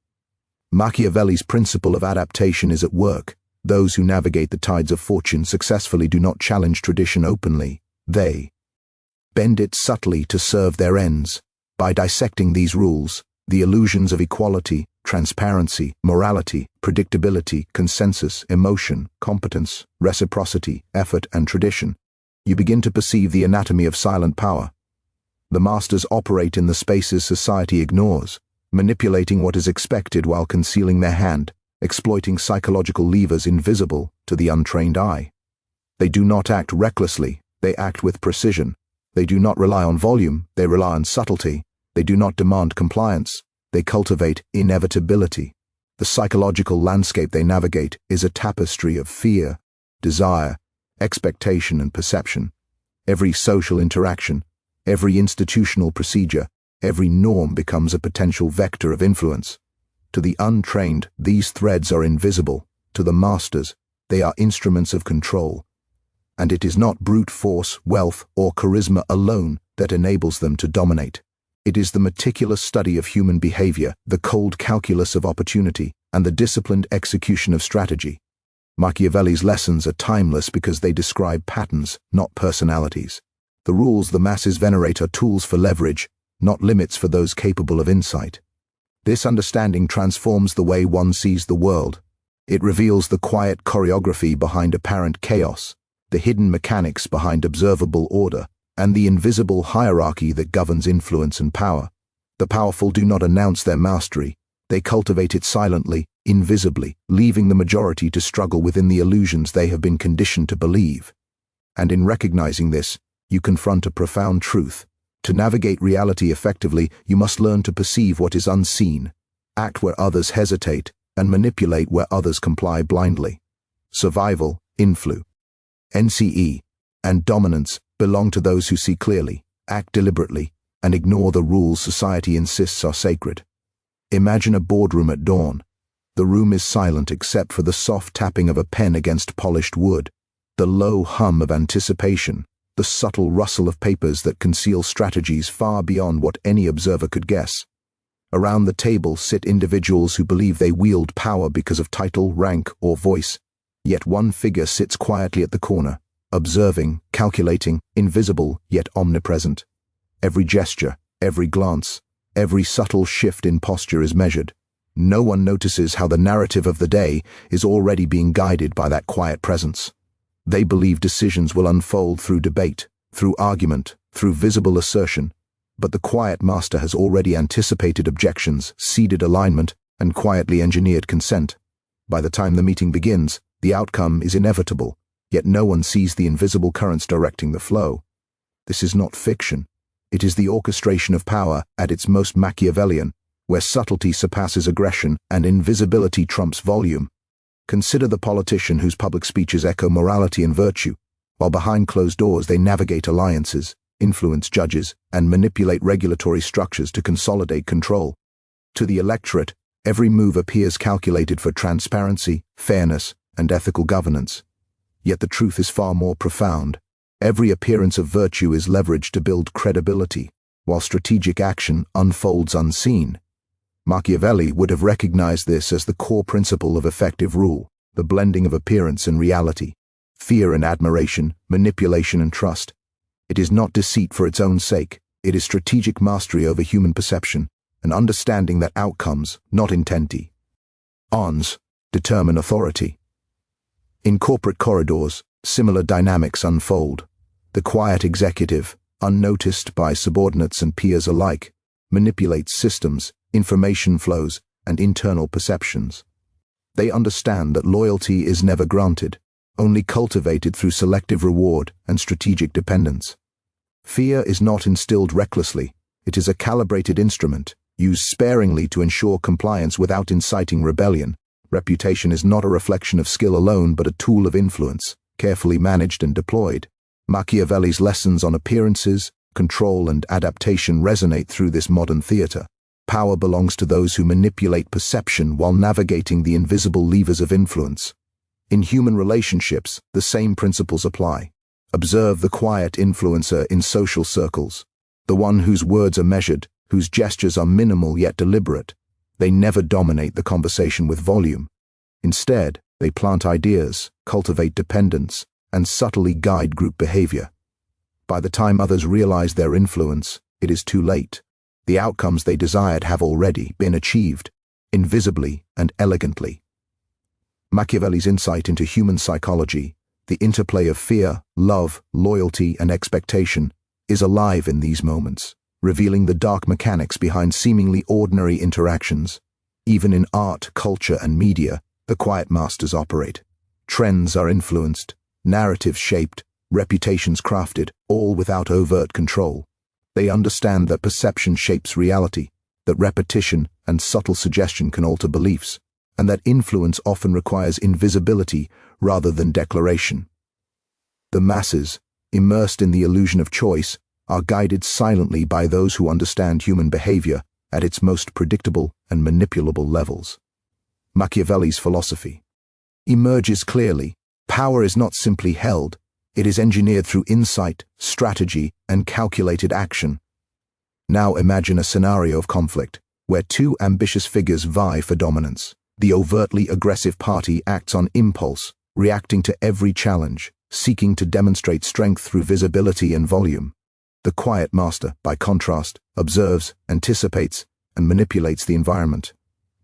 Machiavelli's principle of adaptation is at work. Those who navigate the tides of fortune successfully do not challenge tradition openly. They bend it subtly to serve their ends. By dissecting these rules, the illusions of equality, transparency, morality, predictability, consensus, emotion, competence, reciprocity, effort, and tradition, you begin to perceive the anatomy of silent power. The masters operate in the spaces society ignores, manipulating what is expected while concealing their hand, exploiting psychological levers invisible to the untrained eye. They do not act recklessly, they act with precision. They do not rely on volume, they rely on subtlety. They do not demand compliance, they cultivate inevitability. The psychological landscape they navigate is a tapestry of fear, desire, expectation, and perception. Every social interaction, every institutional procedure, every norm becomes a potential vector of influence. To the untrained, these threads are invisible. To the masters, they are instruments of control. And it is not brute force, wealth, or charisma alone that enables them to dominate. It is the meticulous study of human behavior, the cold calculus of opportunity, and the disciplined execution of strategy. Machiavelli's lessons are timeless because they describe patterns, not personalities. The rules the masses venerate are tools for leverage, not limits for those capable of insight. This understanding transforms the way one sees the world. It reveals the quiet choreography behind apparent chaos, the hidden mechanics behind observable order, and the invisible hierarchy that governs influence and power. The powerful do not announce their mastery. They cultivate it silently, invisibly, leaving the majority to struggle within the illusions they have been conditioned to believe. And in recognizing this, you confront a profound truth. To navigate reality effectively, you must learn to perceive what is unseen, act where others hesitate, and manipulate where others comply blindly. Survival, NCE, and dominance belong to those who see clearly, act deliberately, and ignore the rules society insists are sacred. Imagine a boardroom at dawn. The room is silent except for the soft tapping of a pen against polished wood, the low hum of anticipation, the subtle rustle of papers that conceal strategies far beyond what any observer could guess. Around the table sit individuals who believe they wield power because of title, rank, or voice. Yet one figure sits quietly at the corner, observing, calculating, invisible yet omnipresent. Every gesture, every glance, every subtle shift in posture is measured. No one notices how the narrative of the day is already being guided by that quiet presence. They believe decisions will unfold through debate, through argument, through visible assertion. But the quiet master has already anticipated objections, seeded alignment, and quietly engineered consent. By the time the meeting begins, the outcome is inevitable, yet no one sees the invisible currents directing the flow. This is not fiction. It is the orchestration of power at its most Machiavellian, where subtlety surpasses aggression and invisibility trumps volume. Consider the politician whose public speeches echo morality and virtue, while behind closed doors they navigate alliances, influence judges, and manipulate regulatory structures to consolidate control. To the electorate, every move appears calculated for transparency, fairness, and ethical governance. Yet the truth is far more profound. Every appearance of virtue is leveraged to build credibility, while strategic action unfolds unseen. Machiavelli would have recognized this as the core principle of effective rule, the blending of appearance and reality, fear and admiration, manipulation and trust. It is not deceit for its own sake. It is strategic mastery over human perception, an understanding that outcomes, not intenti, determine authority. In corporate corridors, similar dynamics unfold. The quiet executive, unnoticed by subordinates and peers alike, manipulates systems, information flows, and internal perceptions. They understand that loyalty is never granted, only cultivated through selective reward and strategic dependence. Fear is not instilled recklessly. It is a calibrated instrument, used sparingly to ensure compliance without inciting rebellion. Reputation is not a reflection of skill alone, but a tool of influence, carefully managed and deployed. Machiavelli's lessons on appearances, control, and adaptation resonate through this modern theater. Power belongs to those who manipulate perception while navigating the invisible levers of influence. In human relationships, the same principles apply. Observe the quiet influencer in social circles, the one whose words are measured, whose gestures are minimal yet deliberate. They never dominate the conversation with volume. Instead, they plant ideas, cultivate dependence, and subtly guide group behavior. By the time others realize their influence, it is too late. The outcomes they desired have already been achieved, invisibly and elegantly. Machiavelli's insight into human psychology, the interplay of fear, love, loyalty, and expectation, is alive in these moments, revealing the dark mechanics behind seemingly ordinary interactions. Even in art, culture, and media, the quiet masters operate. Trends are influenced, narratives shaped, reputations crafted, all without overt control. They understand that perception shapes reality, that repetition and subtle suggestion can alter beliefs, and that influence often requires invisibility rather than declaration. The masses, immersed in the illusion of choice, are guided silently by those who understand human behavior at its most predictable and manipulable levels. Machiavelli's philosophy emerges clearly. Power is not simply held, it is engineered through insight, strategy, and calculated action. Now imagine a scenario of conflict, where two ambitious figures vie for dominance. The overtly aggressive party acts on impulse, reacting to every challenge, seeking to demonstrate strength through visibility and volume. The quiet master, by contrast, observes, anticipates, and manipulates the environment.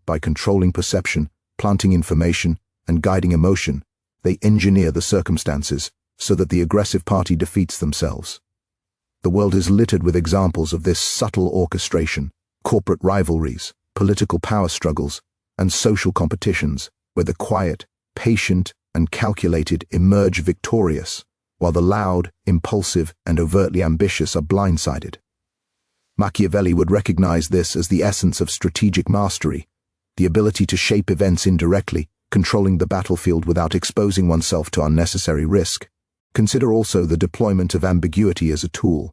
By controlling perception, planting information, and guiding emotion, they engineer the circumstances so that the aggressive party defeats themselves. The world is littered with examples of this subtle orchestration: corporate rivalries, political power struggles, and social competitions, where the quiet, patient, and calculated emerge victorious, while the loud, impulsive, and overtly ambitious are blindsided. Machiavelli would recognize this as the essence of strategic mastery, the ability to shape events indirectly, controlling the battlefield without exposing oneself to unnecessary risk. Consider also the deployment of ambiguity as a tool.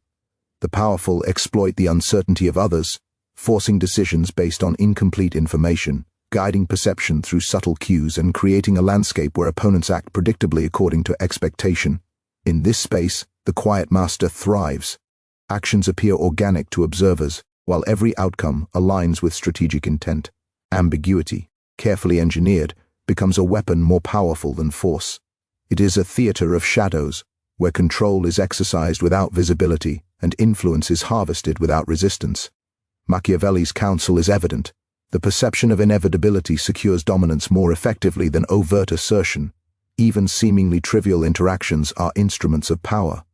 The powerful exploit the uncertainty of others, forcing decisions based on incomplete information, guiding perception through subtle cues, and creating a landscape where opponents act predictably according to expectation. In this space, the quiet master thrives. Actions appear organic to observers, while every outcome aligns with strategic intent. Ambiguity, carefully engineered, becomes a weapon more powerful than force. It is a theater of shadows, where control is exercised without visibility and influence is harvested without resistance. Machiavelli's counsel is evident. The perception of inevitability secures dominance more effectively than overt assertion. Even seemingly trivial interactions are instruments of power.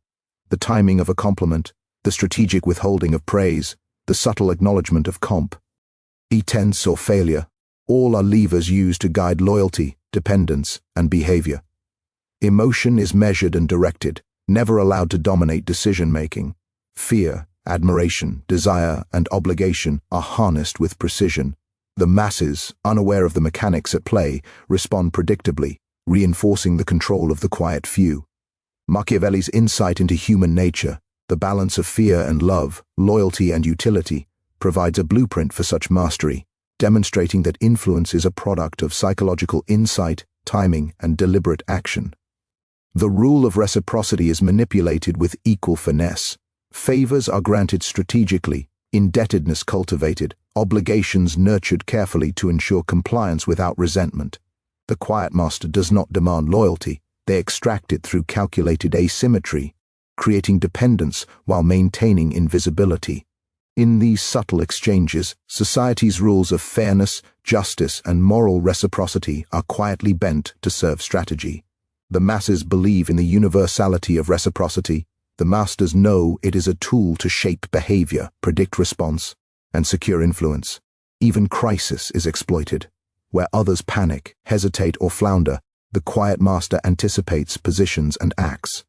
The timing of a compliment, the strategic withholding of praise, the subtle acknowledgement of competence or failure, all are levers used to guide loyalty, dependence, and behavior. Emotion is measured and directed, never allowed to dominate decision-making. Fear, admiration, desire, and obligation are harnessed with precision. The masses, unaware of the mechanics at play, respond predictably, reinforcing the control of the quiet few. Machiavelli's insight into human nature, the balance of fear and love, loyalty and utility, provides a blueprint for such mastery, demonstrating that influence is a product of psychological insight, timing, and deliberate action. The rule of reciprocity is manipulated with equal finesse. Favors are granted strategically, indebtedness cultivated, obligations nurtured carefully to ensure compliance without resentment. The quiet master does not demand loyalty, they extract it through calculated asymmetry, creating dependence while maintaining invisibility. In these subtle exchanges, society's rules of fairness, justice, and moral reciprocity are quietly bent to serve strategy. The masses believe in the universality of reciprocity. The masters know it is a tool to shape behavior, predict response, and secure influence. Even crisis is exploited. Where others panic, hesitate, or flounder, the quiet master anticipates positions and acts.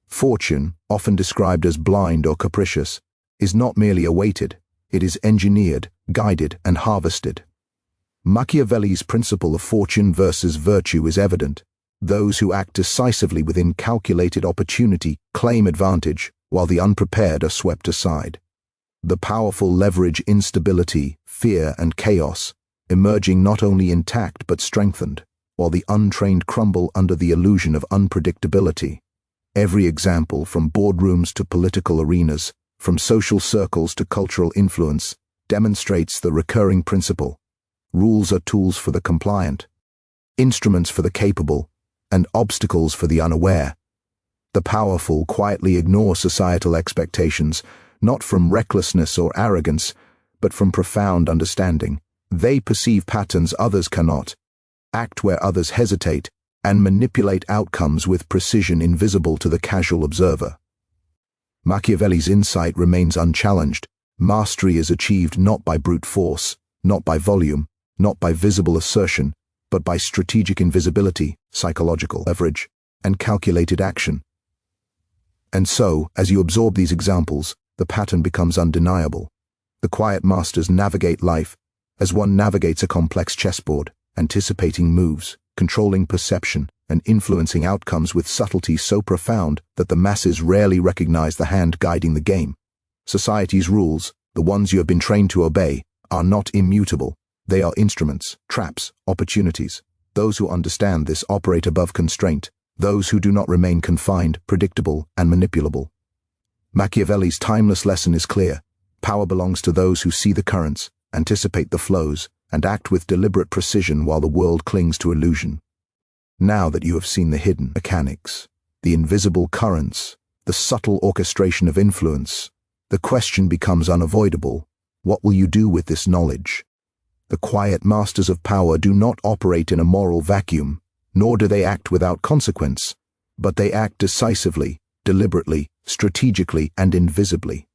Fortune, often described as blind or capricious, is not merely awaited, it is engineered, guided, and harvested. Machiavelli's principle of fortune versus virtue is evident. Those who act decisively within calculated opportunity claim advantage, while the unprepared are swept aside. The powerful leverage instability, fear, and chaos, emerging not only intact but strengthened, while the untrained crumble under the illusion of unpredictability. Every example, from boardrooms to political arenas, from social circles to cultural influence, demonstrates the recurring principle. Rules are tools for the compliant, instruments for the capable, and obstacles for the unaware. The powerful quietly ignore societal expectations, not from recklessness or arrogance, but from profound understanding. They perceive patterns others cannot, act where others hesitate, and manipulate outcomes with precision invisible to the casual observer. Machiavelli's insight remains unchallenged. Mastery is achieved not by brute force, not by volume, not by visible assertion, but by strategic invisibility, psychological leverage, and calculated action. And so, as you absorb these examples, the pattern becomes undeniable. The quiet masters navigate life as one navigates a complex chessboard, anticipating moves, controlling perception, and influencing outcomes with subtlety so profound that the masses rarely recognize the hand guiding the game. Society's rules, the ones you have been trained to obey, are not immutable. They are instruments, traps, opportunities. Those who understand this operate above constraint. Those who do not remain confined, predictable, and manipulable. Machiavelli's timeless lesson is clear. Power belongs to those who see the currents, anticipate the flows, and act with deliberate precision while the world clings to illusion. Now that you have seen the hidden mechanics, the invisible currents, the subtle orchestration of influence, the question becomes unavoidable. What will you do with this knowledge? The quiet masters of power do not operate in a moral vacuum, nor do they act without consequence, but they act decisively, deliberately, strategically, and invisibly.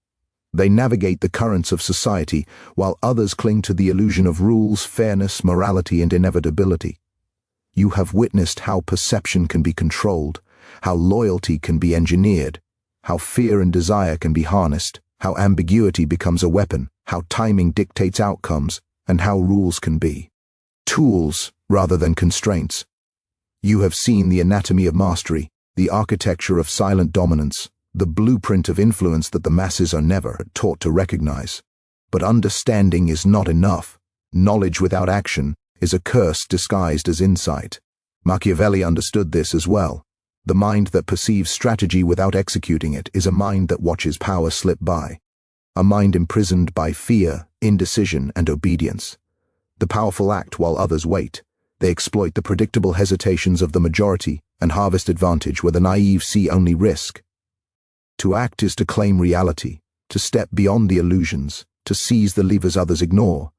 They navigate the currents of society, while others cling to the illusion of rules, fairness, morality, and inevitability. You have witnessed how perception can be controlled, how loyalty can be engineered, how fear and desire can be harnessed, how ambiguity becomes a weapon, how timing dictates outcomes, and how rules can be tools rather than constraints. You have seen the anatomy of mastery, the architecture of silent dominance, the blueprint of influence that the masses are never taught to recognize. But understanding is not enough. Knowledge without action is a curse disguised as insight. Machiavelli understood this as well. The mind that perceives strategy without executing it is a mind that watches power slip by. A mind imprisoned by fear, indecision, and obedience. The powerful act while others wait. They exploit the predictable hesitations of the majority and harvest advantage where the naive see only risk. To act is to claim reality, to step beyond the illusions, to seize the levers others ignore,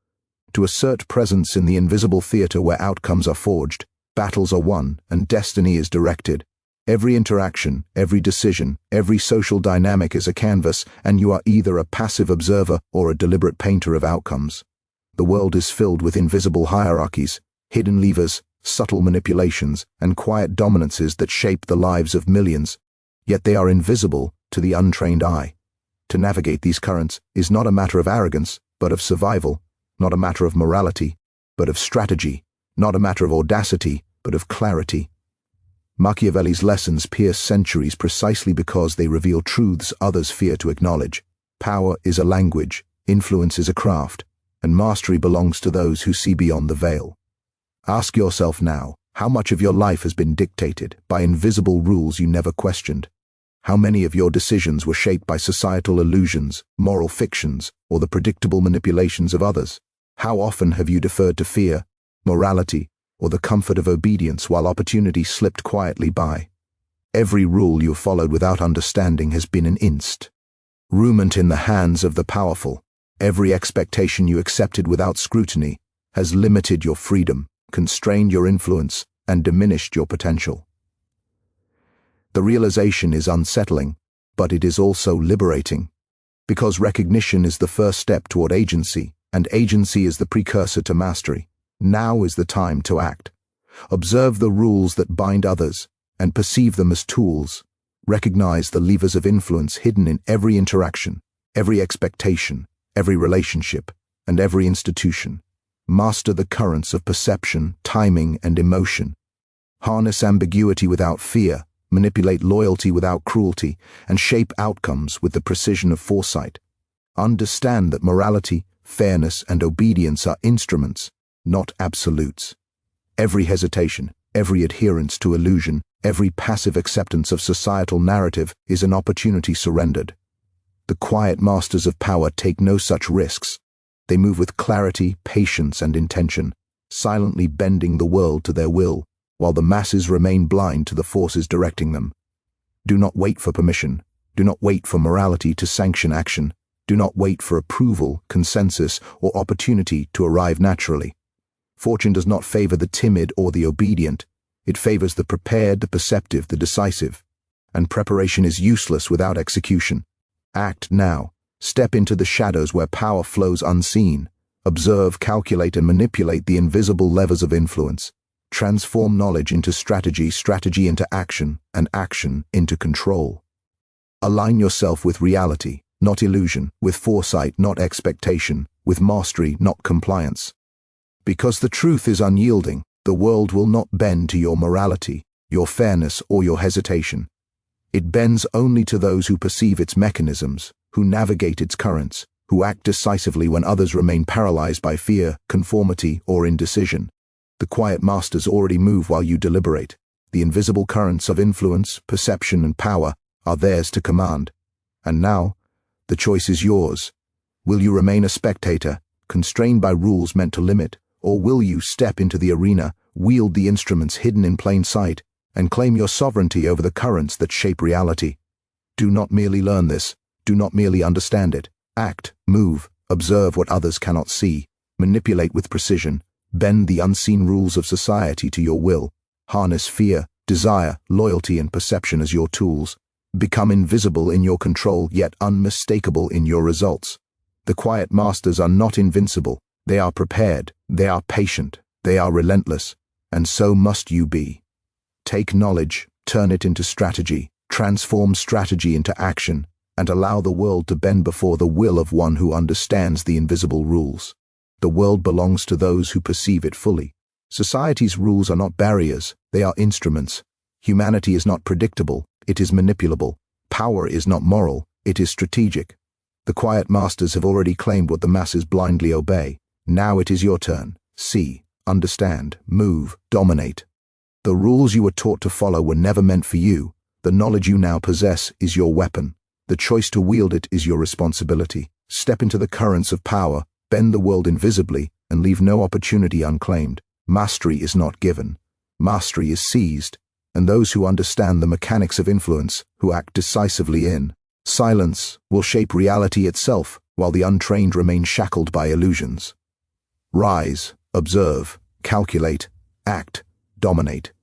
to assert presence in the invisible theater where outcomes are forged, battles are won, and destiny is directed. Every interaction, every decision, every social dynamic is a canvas, and you are either a passive observer or a deliberate painter of outcomes. The world is filled with invisible hierarchies, hidden levers, subtle manipulations, and quiet dominances that shape the lives of millions, yet they are invisible to the untrained eye. To navigate these currents is not a matter of arrogance, but of survival, not a matter of morality, but of strategy, not a matter of audacity, but of clarity. Machiavelli's lessons pierce centuries precisely because they reveal truths others fear to acknowledge. Power is a language, influence is a craft, and mastery belongs to those who see beyond the veil. Ask yourself now, how much of your life has been dictated by invisible rules you never questioned? How many of your decisions were shaped by societal illusions, moral fictions, or the predictable manipulations of others? How often have you deferred to fear, morality, or the comfort of obedience while opportunity slipped quietly by? Every rule you followed without understanding has been an instrument in the hands of the powerful. Every expectation you accepted without scrutiny has limited your freedom, constrained your influence, and diminished your potential. The realization is unsettling, but it is also liberating, because recognition is the first step toward agency, and agency is the precursor to mastery. Now is the time to act. Observe the rules that bind others, and perceive them as tools. Recognize the levers of influence hidden in every interaction, every expectation, every relationship, and every institution. Master the currents of perception, timing, and emotion. Harness ambiguity without fear, manipulate loyalty without cruelty, and shape outcomes with the precision of foresight. Understand that morality, fairness, and obedience are instruments, not absolutes. Every hesitation, every adherence to illusion, every passive acceptance of societal narrative is an opportunity surrendered. The quiet masters of power take no such risks. They move with clarity, patience, and intention, silently bending the world to their will, while the masses remain blind to the forces directing them. Do not wait for permission. Do not wait for morality to sanction action. Do not wait for approval, consensus, or opportunity to arrive naturally. Fortune does not favor the timid or the obedient. It favors the prepared, the perceptive, the decisive. And preparation is useless without execution. Act now. Step into the shadows where power flows unseen. Observe, calculate, and manipulate the invisible levers of influence. Transform knowledge into strategy, strategy into action, and action into control. Align yourself with reality, not illusion, with foresight, not expectation, with mastery, not compliance. Because the truth is unyielding, the world will not bend to your morality, your fairness, or your hesitation. It bends only to those who perceive its mechanisms, who navigate its currents, who act decisively when others remain paralyzed by fear, conformity, or indecision. The quiet masters already move while you deliberate. The invisible currents of influence, perception, and power are theirs to command. And now, the choice is yours. Will you remain a spectator, constrained by rules meant to limit, or will you step into the arena, wield the instruments hidden in plain sight, and claim your sovereignty over the currents that shape reality? Do not merely learn this. Do not merely understand it. Act, move, observe what others cannot see, manipulate with precision, bend the unseen rules of society to your will, harness fear, desire, loyalty, and perception as your tools, become invisible in your control yet unmistakable in your results. The quiet masters are not invincible. They are prepared, they are patient, they are relentless, and so must you be. Take knowledge, turn it into strategy, transform strategy into action, and allow the world to bend before the will of one who understands the invisible rules. The world belongs to those who perceive it fully. Society's rules are not barriers, they are instruments. Humanity is not predictable, it is manipulable. Power is not moral, it is strategic. The quiet masters have already claimed what the masses blindly obey. Now it is your turn. See, understand, move, dominate. The rules you were taught to follow were never meant for you. The knowledge you now possess is your weapon. The choice to wield it is your responsibility. Step into the currents of power, bend the world invisibly, and leave no opportunity unclaimed. Mastery is not given. Mastery is seized, and those who understand the mechanics of influence, who act decisively in silence, will shape reality itself, while the untrained remain shackled by illusions. Rise, observe, calculate, act, dominate.